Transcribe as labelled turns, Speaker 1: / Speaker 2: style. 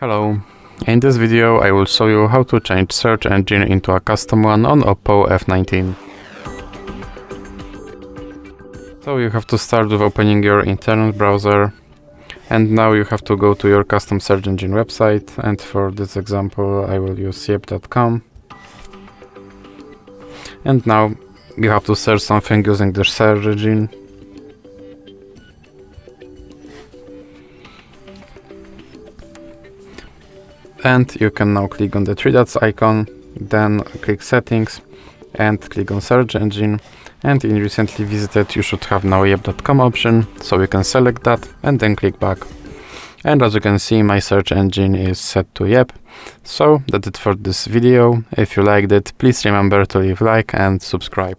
Speaker 1: Hello, in this video I will show you how to change search engine into a custom one on OPPO F19. So you have to start with opening your internet browser, and now you have to go to your custom search engine website, and for this example I will use yep.com. And now you have to search something using the search engine. And you can now click on the three dots icon, then click settings and click on search engine, and in recently visited you should have now yep.com option, so you can select that and then click back. And as you can see, my search engine is set to Yep. So that's it for this video. If you liked it, please remember to leave a like and subscribe.